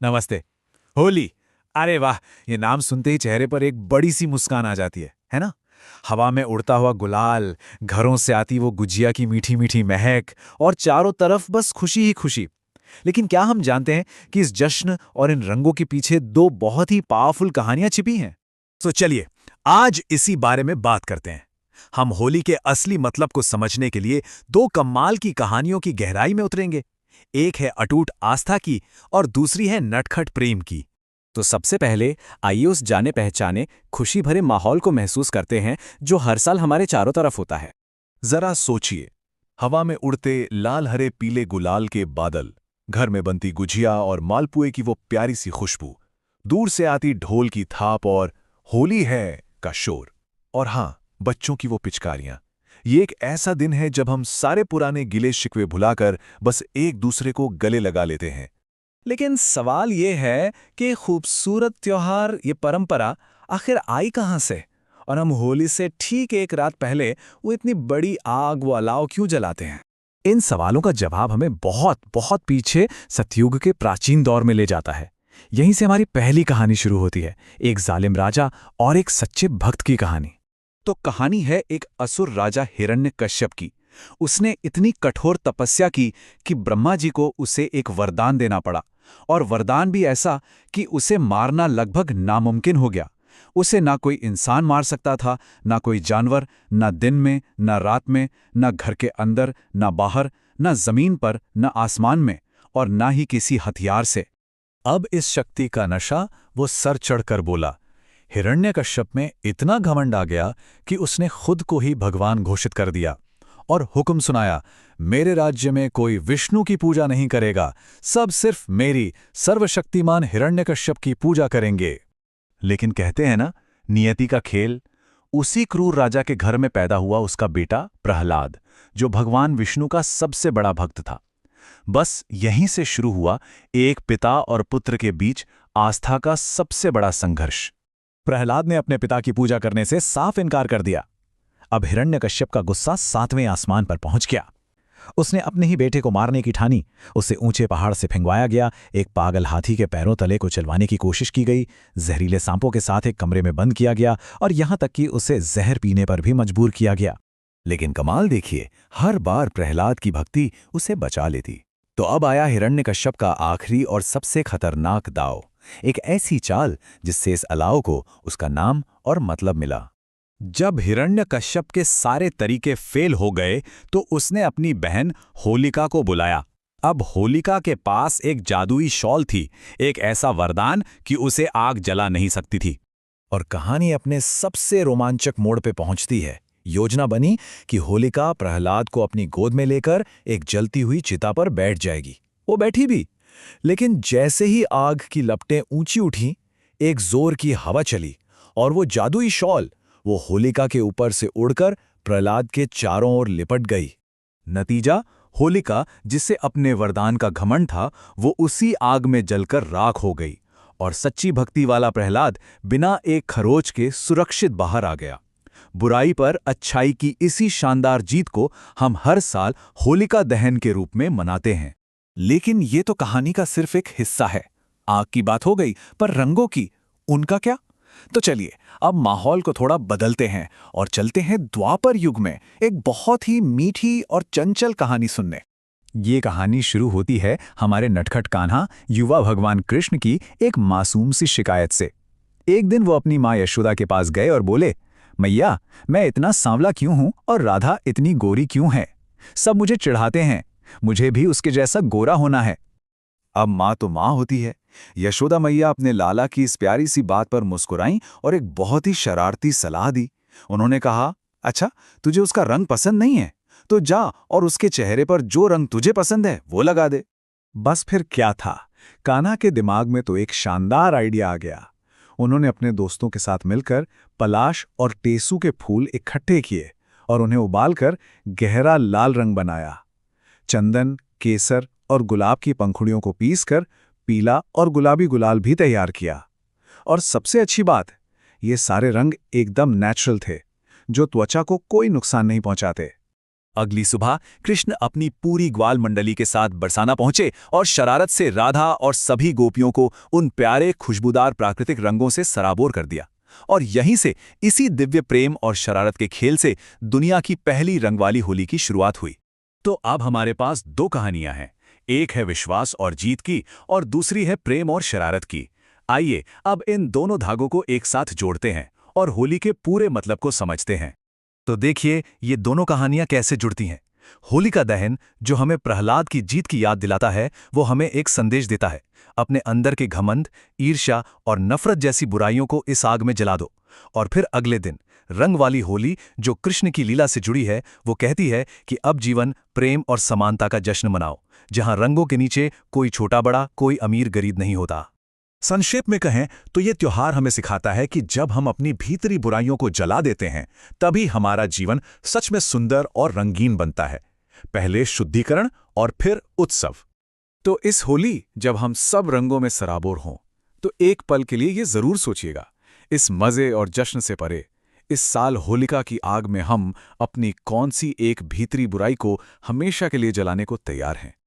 नमस्ते। होली। अरे वाह, ये नाम सुनते ही चेहरे पर एक बड़ी सी मुस्कान आ जाती है ना? हवा में उड़ता हुआ गुलाल, घरों से आती वो गुजिया की मीठी मीठी महक और चारों तरफ बस खुशी ही खुशी। लेकिन क्या हम जानते हैं कि इस जश्न और इन रंगों के पीछे दो बहुत ही पावरफुल कहानियां छिपी हैं? तो चलिए, आज इसी बारे में बात करते हैं। हम होली के असली मतलब को समझने के लिए दो कमाल की कहानियों की गहराई में उतरेंगे। एक है अटूट आस्था की और दूसरी है नटखट प्रेम की। तो सबसे पहले आइए उस जाने पहचाने खुशी भरे माहौल को महसूस करते हैं जो हर साल हमारे चारों तरफ होता है। जरा सोचिए, हवा में उड़ते लाल हरे पीले गुलाल के बादल, घर में बनती गुजिया और मालपुए की वो प्यारी सी खुशबू, दूर से आती ढोल की थाप और होली है का शोर, और हाँ, बच्चों की वो पिचकारियां। ये एक ऐसा दिन है जब हम सारे पुराने गिले शिकवे भुलाकर बस एक दूसरे को गले लगा लेते हैं। लेकिन सवाल ये है कि खूबसूरत त्योहार, ये परंपरा आखिर आई कहाँ से? और हम होली से ठीक एक रात पहले वो इतनी बड़ी आग, वो अलाव क्यों जलाते हैं? इन सवालों का जवाब हमें बहुत बहुत पीछे सतयुग के प्राचीन दौर में ले जाता है। यहीं से हमारी पहली कहानी शुरू होती है, एक जालिम राजा और एक सच्चे भक्त की कहानी। तो कहानी है एक असुर राजा हिरण्यकश्यप की। उसने इतनी कठोर तपस्या की कि ब्रह्मा जी को उसे एक वरदान देना पड़ा, और वरदान भी ऐसा कि उसे मारना लगभग नामुमकिन हो गया। उसे ना कोई इंसान मार सकता था, ना कोई जानवर, ना दिन में, ना रात में, ना घर के अंदर, ना बाहर, ना जमीन पर, ना आसमान में, और ना ही किसी हथियार से। अब इस शक्ति का नशा वो सर चढ़कर बोला। हिरण्यकश्यप में इतना घमंड आ गया कि उसने खुद को ही भगवान घोषित कर दिया और हुक्म सुनाया, मेरे राज्य में कोई विष्णु की पूजा नहीं करेगा, सब सिर्फ मेरी सर्वशक्तिमान हिरण्यकश्यप की पूजा करेंगे। लेकिन कहते हैं ना, नियति का खेल। उसी क्रूर राजा के घर में पैदा हुआ उसका बेटा प्रहलाद, जो भगवान विष्णु का सबसे बड़ा भक्त था। बस यहीं से शुरू हुआ एक पिता और पुत्र के बीच आस्था का सबसे बड़ा संघर्ष। प्रहलाद ने अपने पिता की पूजा करने से साफ इनकार कर दिया। अब हिरण्यकश्यप का गुस्सा 7वें आसमान पर पहुंच गया। उसने अपने ही बेटे को मारने की ठानी। उसे ऊंचे पहाड़ से फेंकवाया गया, एक पागल हाथी के पैरों तले को चलवाने की कोशिश की गई, जहरीले सांपों के साथ एक कमरे में बंद किया गया, और यहां तक कि उसे जहर पीने पर भी मजबूर किया गया। लेकिन कमाल देखिए, हर बार प्रहलाद की भक्ति उसे बचा लेती। तो अब आया हिरण्यकश्यप का आखिरी और सबसे खतरनाक दांव, एक ऐसी चाल जिससे इस अलाव को उसका नाम और मतलब मिला। जब हिरण्यकश्यप के सारे तरीके फेल हो गए तो उसने अपनी बहन होलिका को बुलाया। अब होलिका के पास एक जादुई शॉल थी, एक ऐसा वरदान कि उसे आग जला नहीं सकती थी। और कहानी अपने सबसे रोमांचक मोड़ पे पहुंचती है। योजना बनी कि होलिका प्रहलाद को अपनी गोद में लेकर एक जलती हुई चिता पर बैठ जाएगी। वो बैठी भी, लेकिन जैसे ही आग की लपटें ऊंची उठीं, एक जोर की हवा चली और वो जादुई शॉल वो होलिका के ऊपर से उड़कर प्रहलाद के चारों ओर लिपट गई। नतीजा, होलिका, जिसे अपने वरदान का घमंड था, वो उसी आग में जलकर राख हो गई, और सच्ची भक्ति वाला प्रहलाद बिना एक खरोच के सुरक्षित बाहर आ गया। बुराई पर अच्छाई की इसी शानदार जीत को हम हर साल होलिका दहन के रूप में मनाते हैं। लेकिन ये तो कहानी का सिर्फ एक हिस्सा है। आग की बात हो गई, पर रंगों की, उनका क्या? तो चलिए, अब माहौल को थोड़ा बदलते हैं और चलते हैं द्वापर युग में एक बहुत ही मीठी और चंचल कहानी सुनने। ये कहानी शुरू होती है हमारे नटखट कान्हा, युवा भगवान कृष्ण की एक मासूम सी शिकायत से। एक दिन वो अपनी माँ यशोदा के पास गए और बोले, मैया, मैं इतना सांवला क्यों हूं और राधा इतनी गोरी क्यों है? सब मुझे चिढ़ाते हैं, मुझे भी उसके जैसा गोरा होना है। अब माँ तो माँ होती है। यशोदा मैया अपने लाला की इस प्यारी सी बात पर मुस्कुराईं और एक बहुत ही शरारती सलाह दी। उन्होंने कहा, अच्छा, तुझे उसका रंग पसंद नहीं है तो जा और उसके चेहरे पर जो रंग तुझे पसंद है वो लगा दे। बस फिर क्या था, कान्हा के दिमाग में तो एक शानदार आइडिया आ गया। उन्होंने अपने दोस्तों के साथ मिलकर पलाश और टेसू के फूल इकट्ठे किए और उन्हें उबालकर गहरा लाल रंग बनाया। चंदन, केसर और गुलाब की पंखुड़ियों को पीसकर पीला और गुलाबी गुलाल भी तैयार किया। और सबसे अच्छी बात, ये सारे रंग एकदम नेचुरल थे, जो त्वचा को कोई नुकसान नहीं पहुंचाते। अगली सुबह कृष्ण अपनी पूरी ग्वाल मंडली के साथ बरसाना पहुंचे और शरारत से राधा और सभी गोपियों को उन प्यारे खुशबूदार प्राकृतिक रंगों से सराबोर कर दिया। और यहीं से, इसी दिव्य प्रेम और शरारत के खेल से दुनिया की पहली रंगवाली होली की शुरुआत हुई। तो अब हमारे पास दो कहानियां हैं, एक है विश्वास और जीत की और दूसरी है प्रेम और शरारत की। आइए अब इन दोनों धागों को एक साथ जोड़ते हैं और होली के पूरे मतलब को समझते हैं। तो देखिए ये दोनों कहानियां कैसे जुड़ती हैं। होलिका दहन, जो हमें प्रहलाद की जीत की याद दिलाता है, वो हमें एक संदेश देता है, अपने अंदर के घमंड, ईर्ष्या और नफरत जैसी बुराइयों को इस आग में जला दो। और फिर अगले दिन रंग वाली होली, जो कृष्ण की लीला से जुड़ी है, वो कहती है कि अब जीवन प्रेम और समानता का जश्न मनाओ, जहां रंगों के नीचे कोई छोटा बड़ा, कोई अमीर गरीब नहीं होता। संक्षेप में कहें तो ये त्योहार हमें सिखाता है कि जब हम अपनी भीतरी बुराइयों को जला देते हैं, तभी हमारा जीवन सच में सुंदर और रंगीन बनता है। पहले शुद्धिकरण और फिर उत्सव। तो इस होली, जब हम सब रंगों में सराबोर हों, तो एक पल के लिए ये जरूर सोचिएगा, इस मजे और जश्न से परे, इस साल होलिका की आग में हम अपनी कौन सी एक भीतरी बुराई को हमेशा के लिए जलाने को तैयार हैं।